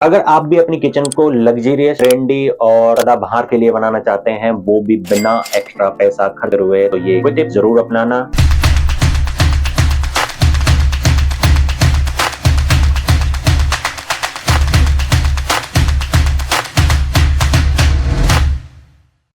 अगर आप भी अपनी किचन को लग्जरियस, ट्रेंडी और सदाबहार के लिए बनाना चाहते हैं, वो भी बिना एक्स्ट्रा पैसा खर्च हुए, तो ये टिप जरूर अपनाना।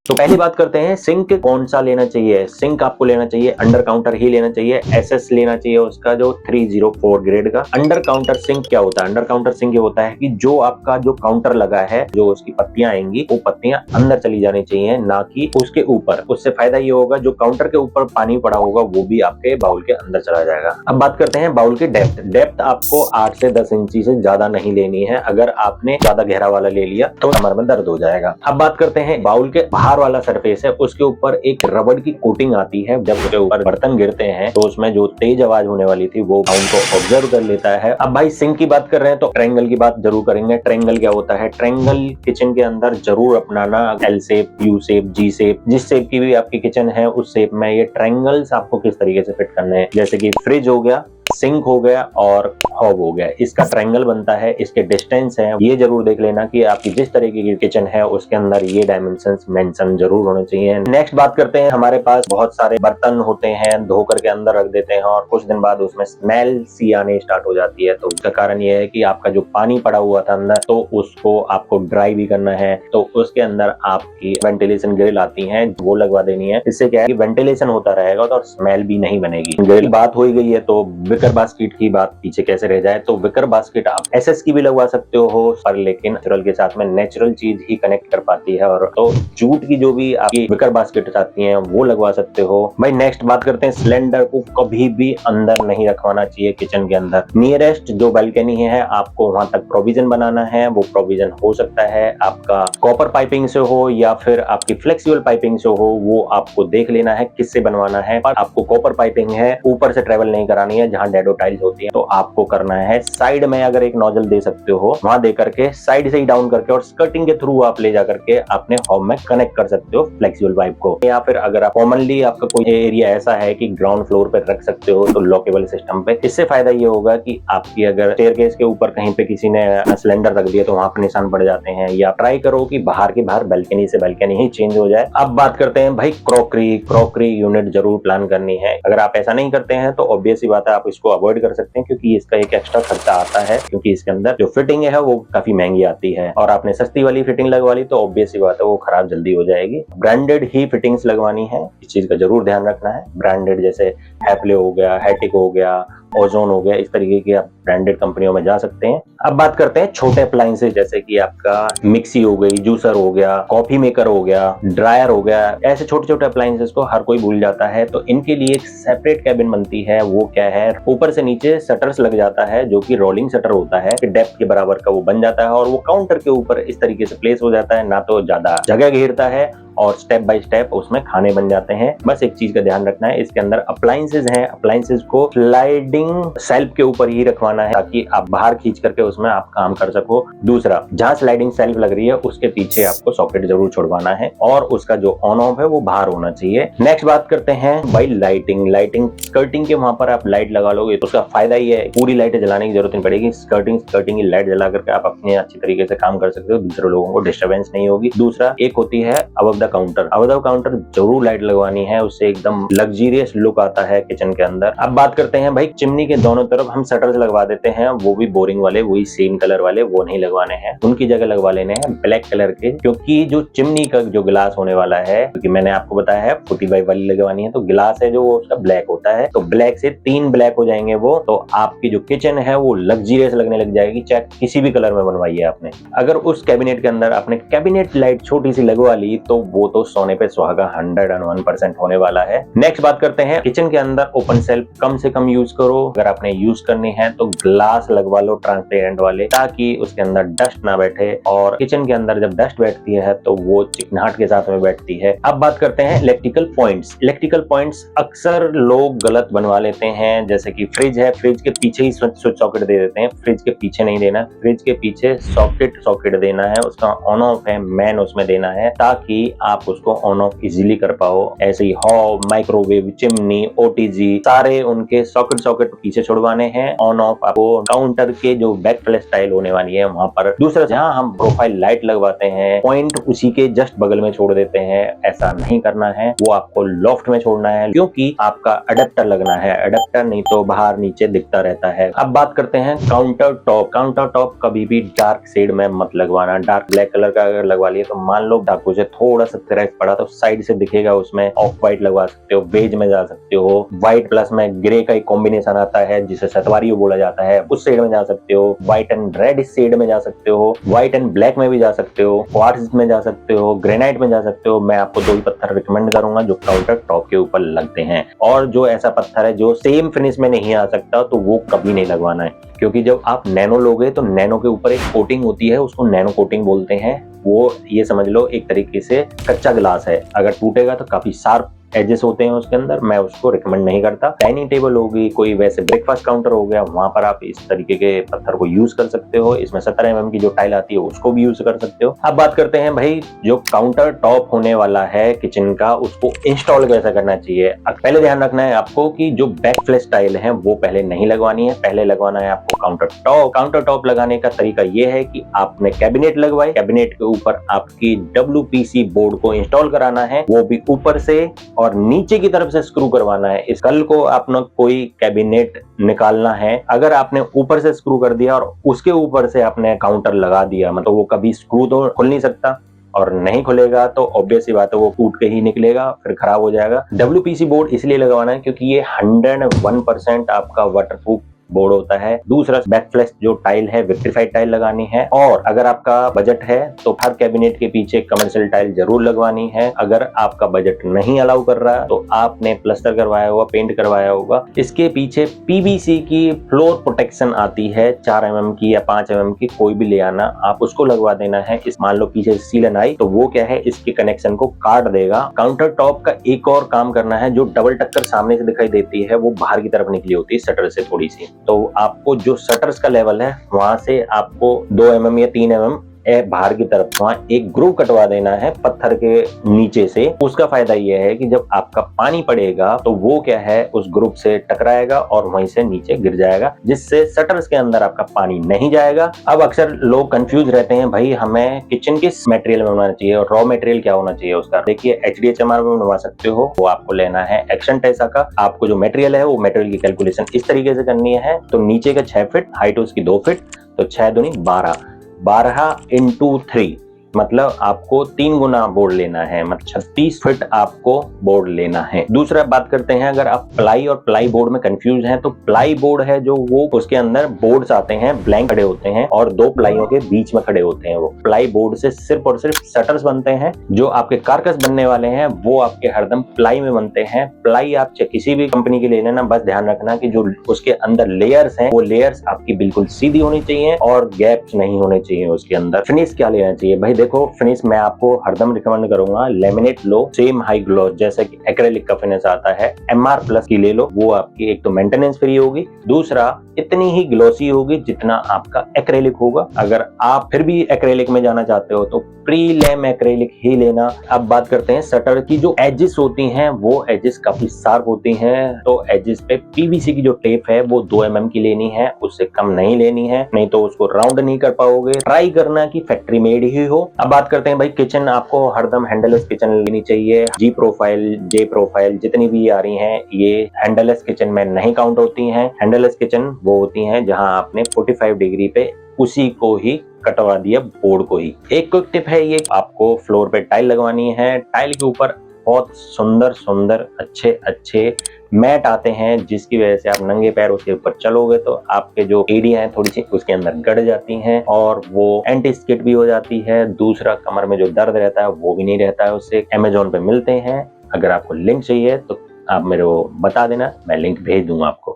तो पहली बात करते हैं, सिंक कौन सा लेना चाहिए। सिंक आपको लेना चाहिए अंडर काउंटर ही लेना चाहिए, एसएस लेना चाहिए उसका जो 304 ग्रेड का। अंडर काउंटर सिंक क्या होता है? अंडर काउंटर सिंक ये होता है कि जो आपका जो काउंटर लगा है, जो उसकी पत्तियां आएंगी, वो पत्तियां अंदर चली जानी चाहिए, ना कि उसके ऊपर। उससे फायदा ये होगा, जो काउंटर के ऊपर पानी पड़ा होगा वो भी आपके बाउल के अंदर चला जाएगा। अब बात करते हैं बाउल की डेप्थ। डेप्थ आपको 8 से 10 इंची से ज्यादा नहीं लेनी है। अगर आपने ज्यादा गहरा वाला ले लिया तो कमर में दर्द हो जाएगा। अब बात करते हैं बाउल के बाहर वाला सरफेस है, उसके ऊपर एक रबड़ की कोटिंग आती है। जब उसके ऊपर बर्तन गिरते हैं तो उसमें जो तेज आवाज होने वाली थी वो साउंड को ऑब्जर्व कर लेता है। अब भाई सिंक की बात कर रहे हैं तो ट्रायंगल की बात जरूर करेंगे। ट्रायंगल क्या होता है? ट्रायंगल किचन के अंदर जरूर अपनाना। एल शेप, यू शेप, जी शेप, जिस शेप की भी आपकी किचन है उस शेप में ये ट्रायंगल्स आपको किस तरीके से फिट करने हैं। जैसे कि फ्रिज हो गया, सिंक हो गया और हॉब हो गया, इसका ट्रायंगल बनता है, इसके डिस्टेंस है, ये जरूर देख लेना कि आपकी जिस तरीके की किचन है उसके अंदर ये डायमेंशंस मेंशन जरूर होने चाहिए। नेक्स्ट बात करते हैं, हमारे पास बहुत सारे बर्तन होते हैं, धो करके अंदर रख देते हैं और कुछ दिन बाद उसमें स्मेल सी आने स्टार्ट हो जाती है। तो उसका कारण ये है कि आपका जो पानी पड़ा हुआ था अंदर, तो उसको आपको ड्राई भी करना है, तो उसके अंदर आपकी वेंटिलेशन ग्रिल आती है, वो लगवा देनी है। इससे क्या है कि वेंटिलेशन होता रहेगा और स्मेल भी नहीं बनेगी। ग्रिल बात हो गई है, तो विकर बास्केट की बात पीछे कैसे रह जाए। तो विकर बास्केट आप एसएस की भी लगवा सकते हो, पर लेकिन नेचुरल के साथ में नेचुरल चीज ही कनेक्ट कर पाती है। और तो जूट की जो भी आपकी विकर बास्केट आती हैं वो लगवा सकते हो। भाई नेक्स्ट बात करते हैं, सिलेंडर को कभी भी अंदर नहीं रखवाना चाहिए किचन के अंदर। नियरेस्ट जो बालकनी है आपको वहां तक प्रोविजन बनाना है। वो प्रोविजन हो सकता है आपका कॉपर पाइपिंग से हो या फिर आपकी फ्लेक्सिबल पाइपिंग से हो, वो आपको देख लेना है किससे बनवाना है। पर आपको कॉपर पाइपिंग है, ऊपर से ट्रेवल नहीं करानी है जहां डेडो टाइल्स होती है, तो आपको करना है साइड में। अगर एक नोजल दे सकते हो वहां दे करके साइड से ही डाउन करके और स्कर्टिंग के थ्रू आप ले जा करके अपने होम में कनेक्ट कर सकते हो फ्लेक्सिबल पाइप को। या फिर अगर आप कॉमनली आपका कोई एरिया ऐसा है कि ग्राउंड फ्लोर पे रख सकते हो तो लॉकेबल सिस्टम पे। इससे फायदा ये होगा कि आपकी अगर स्टेयरकेस के ऊपर कहीं पे किसी ने सिलेंडर रख दिया तो वहां पे निशान पड़ जाते हैं। या ट्राई करो कि बाहर की बाहर बालकनी से बालकनी ही चेंज हो जाए। अब बात करते हैं भाई क्रॉकरी यूनिट जरूर प्लान करनी है। अगर आप ऐसा नहीं करते हैं तो ऑब्वियस ही बात है, आप इसको अवॉइड कर सकते हैं, क्योंकि इसका एक एक्स्ट्रा खर्चा आता है, क्योंकि इसके अंदर जो फिटिंग है वो काफी महंगी आती है। और आपने सस्ती वाली फिटिंग लगवा ली तो ऑब्वियस ही बात है वो खराब जल्दी हो जाएगी। ब्रांडेड ही फिटिंग्स लगवानी है, इस चीज का जरूर ध्यान रखना है। ब्रांडेड जैसे हैपले हो गया, हैटिक हो गया, ओजोन हो गया, इस तरीके की आप ब्रांडेड कंपनियों में जा सकते हैं। अब बात करते हैं छोटे अप्लायंसेस, जैसे कि आपका मिक्सी हो गई, जूसर हो गया, कॉफी मेकर हो गया, ड्रायर हो गया। ऐसे छोटे छोटे अप्लायंसेस को हर कोई भूल जाता है, तो इनके लिए एक सेपरेट कैबिन बनती है। वो क्या है, ऊपर से नीचे शटर्स लग जाता है, जो कि रोलिंग शटर होता है, डेप्थ के बराबर का वो बन जाता है और वो काउंटर के ऊपर इस तरीके से प्लेस हो जाता है। ना तो ज्यादा जगह घेरता है और स्टेप बाय स्टेप उसमें खाने बन जाते हैं। बस एक चीज का ध्यान रखना है, इसके अंदर अप्लायंसेस हैं, अप्लायंसेस को स्लाइडिंग शेल्फ के ऊपर ही रखवाना है, ताकि आप बाहर खींच करके उसमें आप काम कर सको। दूसरा, जहां स्लाइडिंग शेल्फ लग रही है उसके पीछे आपको सॉकेट जरूर छुड़वाना है और उसका जो ऑन ऑफ है वो बाहर होना चाहिए। नेक्स्ट बात करते हैं भाई लाइटिंग स्कर्टिंग के वहां पर आप लाइट लगा लोगे तो उसका फायदा ये है, पूरी लाइटें जलाने की जरूरत नहीं पड़ेगी। स्कर्टिंग की लाइट जला करके आप अपने अच्छी तरीके से काम कर सकते हो, दूसरे लोगों को डिस्टर्बेंस नहीं होगी। दूसरा, एक होती है अबव द काउंटर जरूर लाइट लगवानी है, उससे एकदम लग्जरियस लुक आता है किचन के अंदर। अब बात करते हैं भाई, चिमनी के दोनों तरफ हम शटर्स लगवा देते हैं, वो भी बोरिंग वाले, वही सेम कलर वाले, वो नहीं लगवाने हैं। उनकी जगह लगवा लेने हैं ब्लैक कलर के, क्योंकि जो चिमनी का जो गिलास होने वाला है, क्योंकि मैंने आपको बताया है 45 वाली लगवानी है, तो गिलास है जो उसका ब्लैक होता है, तो ब्लैक से 3 ब्लैक हो जाएंगे वो, तो आपकी जो किचन है वो लग्जरियस लगने लग जाएगी, चाहे किसी भी कलर में बनवाइए आपने। अगर उस कैबिनेट के अंदर आपने कैबिनेट लाइट छोटी सी लगवा ली तो वो तो सोने पे सुहागा 101% होने वाला है। नेक्स्ट बात करते हैं, किचन के अंदर ओपन शेल्फ कम से कम यूज करो। अगर आपने यूज करनी है तो ग्लास लगवा लो ट्रांसपेरेंट वाले, ताकि उसके अंदर डस्ट ना बैठे, और किचन के अंदर जब डस्ट बैठती है तो वो चिकनाहट के साथ में बैठती है। अब बात करते हैं इलेक्ट्रिकल पॉइंट्स अक्सर लोग गलत बनवा लेते हैं। जैसे कि फ्रिज है, फ्रिज के पीछे ही स्विच सॉकेट दे देते हैं, फ्रिज के पीछे नहीं देना, फ्रिज के पीछे सॉकेट देना है, उसका ऑन ऑफ है मेन उसमें देना है, ताकि आप उसको ऑन ऑफ इजीली कर पाओ। ऐसे ही हॉब, माइक्रोवेव, चिमनी, ओटीजी सारे उनके सॉकेट पीछे छुड़वाने हैं। ऑन ऑफ आपको काउंटर के जो बैक फ्लैश टाइल होने वाली है वहां पर। दूसरा, जहां हम प्रोफाइल लाइट लगवाते हैं पॉइंट उसी के जस्ट बगल में छोड़ देते हैं, ऐसा नहीं करना है। वो आपको लॉफ्ट में छोड़ना है क्योंकि आपका अडेप्टर लगना है। अडेप्टर नहीं तो बाहर नीचे दिखता रहता है। अब बात करते हैं काउंटर टॉप। काउंटर टॉप कभी भी डार्क शेड में मत लगवाना। डार्क ब्लैक कलर का अगर लगवा लिया तो मान लो डाकू से थोड़ा सा क्रैक पड़ा तो साइड से दिखेगा, उसमें ऑफ व्हाइट लगवा सकते हो, बेज में जा सकते हो, व्हाइट प्लस में ग्रे का एक कॉम्बिनेशन आता है जिसे सतवारी बोला जाता है, उस शेड में जा सकते हो। व्हाइट एंड रेड शेड में जा सकते हो, व्हाइट एंड ब्लैक में भी जा सकते हो, क्वार्ट्ज में जा सकते हो, ग्रेनाइट में जा सकते हो। मैं आपको 2 ही पत्थर रिकमेंड करूंगा जो काउंटर टॉप के ऊपर लगते हैं। और जो ऐसा पत्थर है जो सेम फिनिश में नहीं आ सकता तो वो कभी नहीं लगवाना है, क्योंकि जब आप नैनो लोगे तो नैनो के ऊपर एक कोटिंग होती है, उसको नैनो कोटिंग बोलते हैं। वो ये समझ लो एक तरीके से कच्चा ग्लास है, अगर टूटेगा तो काफी शार्प एजेस होते हैं उसके अंदर, मैं उसको रिकमेंड नहीं करता। डाइनिंग टेबल होगी, कोई वैसे ब्रेकफास्ट काउंटर हो गया, वहां पर आप इस तरीके के पत्थर को यूज कर सकते हो। इसमें 17 mm की जो टाइल आती है उसको भी यूज कर सकते हो। अब बात करते हैं भाई जो काउंटर टॉप होने वाला है किचन का, उसको इंस्टॉल कैसे करना चाहिए। पहले ध्यान रखना है आपको कि जो बैक फ्लैश टाइल है वो पहले नहीं लगवानी है, पहले लगवाना है आपको काउंटर टॉप। काउंटर टॉप लगाने का तरीका ये है कि आपने कैबिनेट लगवाए, कैबिनेट के ऊपर आपकी WPC बोर्ड को इंस्टॉल कराना है, वो भी ऊपर से और नीचे की तरफ से स्क्रू करवाना है। इस कल को आपने कोई कैबिनेट निकालना है, अगर आपने ऊपर से स्क्रू कर दिया और उसके ऊपर से आपने काउंटर लगा दिया, मतलब वो कभी स्क्रू तो खुल नहीं सकता, और नहीं खुलेगा तो ऑब्वियस सी बात है वो टूट के ही निकलेगा, फिर खराब हो जाएगा। WPC बोर्ड इसलिए लगवाना है क्योंकि ये 101% आपका वाटरप्रूफ बोर्ड होता है। दूसरा, बैक फ्लैश जो टाइल है विक्ट्रीफाइड टाइल लगानी है, और अगर आपका बजट है तो हर कैबिनेट के पीछे कमर्शियल टाइल जरूर लगवानी है। अगर आपका बजट नहीं अलाउ कर रहा तो आपने प्लास्टर करवाया होगा, पेंट करवाया होगा। इसके पीछे PVC की फ्लोर प्रोटेक्शन आती है 4 mm की या 5 mm की, कोई भी ले आना, आप उसको लगवा देना है। इस मान लो पीछे सीलन आई तो वो क्या है, इसके कनेक्शन को काट देगा। काउंटर टॉप का एक और काम करना है, जो डबल टक्कर सामने से दिखाई देती है वो बाहर की तरफ निकली होती है शटर से थोड़ी सी, तो आपको जो शटर्स का लेवल है वहां से आपको 2 mm या 3 mm बाहर की तरफ वहां एक ग्रूव कटवा देना है पत्थर के नीचे से। उसका फायदा यह है कि जब आपका पानी पड़ेगा तो वो क्या है उस ग्रूव से टकराएगा और वहीं से नीचे गिर जाएगा, जिससे शटर्स के अंदर आपका पानी नहीं जाएगा। अब अक्सर लोग कंफ्यूज रहते हैं, भाई हमें किचन किस मटेरियल में बनाना चाहिए और रॉ मटेरियल क्या होना चाहिए उसका। देखिए HDHMR में बनवा सकते हो, वो आपको लेना है एक्शन टेसा का। आपको जो मटेरियल है वो मटेरियल की कैलकुलेशन इस तरीके से करनी है, तो नीचे का 6 फीट, हाइट उसकी 2 फीट, तो 6 दूनी 12 into 3, मतलब आपको 3 गुना बोर्ड लेना है, मतलब 36 फीट आपको बोर्ड लेना है। दूसरा बात करते हैं, अगर आप प्लाई और प्लाई बोर्ड में कंफ्यूज हैं तो प्लाई बोर्ड है जो वो उसके अंदर बोर्ड्स आते हैं, ब्लैंक खड़े होते हैं और 2 प्लाइयों के बीच में खड़े होते हैं। वो प्लाई बोर्ड से सिर्फ और सिर्फ शटर्स बनते हैं। जो आपके कारकस बनने वाले हैं वो आपके हरदम प्लाई में बनते हैं। प्लाई आप किसी भी कंपनी की ले लेना, बस ध्यान रखना कि जो उसके अंदर लेयर्स हैं वो लेयर्स आपकी बिल्कुल सीधी होनी चाहिए और गैप्स नहीं होने चाहिए उसके अंदर। फिनिश क्या लेना चाहिए भाई, देखो फिनिश मैं आपको हरदम रिकमेंड करूंगा लेमिनेट लो, सेम हाई ग्लॉस जैसे कि एक्रेलिक का फिनिश आता है, MR+ की ले लो। वो आपकी एक तो मेंटेनेंस फ्री होगी, दूसरा इतनी ही ग्लॉसी होगी जितना आपका एक्रेलिक होगा। अगर आप फिर भी एक्रेलिक में जाना चाहते हो तो प्रीलेम एक्रेलिक ही लेना। अब बात करते हैं शटर की जो एजेस होती हैं, वो एजेस काफी शार्प होती हैं, तो एजेस पे PVC की जो टेप है वो 2 mm की लेनी है, उससे कम नहीं लेनी है, नहीं तो उसको राउंड नहीं कर पाओगे। ट्राई करना कि फैक्ट्री मेड ही हो। अब बात करते हैं भाई किचन, आपको हरदम हैंडललेस किचन लेनी चाहिए। G प्रोफाइल, J प्रोफाइल जितनी भी आ रही हैं ये हैंडललेस किचन में नहीं काउंट होती हैं। हैंडललेस किचन वो होती हैं जहां आपने 45 डिग्री पे उसी को ही कटवा दिया, बोर्ड को ही। एक क्विक टिप है ये, आपको फ्लोर पे टाइल लगवानी है। टाइल के ऊपर बहुत सुंदर सुंदर अच्छे मैट आते हैं, जिसकी वजह से आप नंगे पैर उसके ऊपर चलोगे तो आपके जो एड़ियां हैं थोड़ी सी उसके अंदर गड़ जाती हैं और वो एंटी स्किड भी हो जाती है। दूसरा, कमर में जो दर्द रहता है वो भी नहीं रहता है उससे। अमेजोन पे मिलते हैं, अगर आपको लिंक चाहिए तो आप मेरे को बता देना, मैं लिंक भेज दूंगा आपको।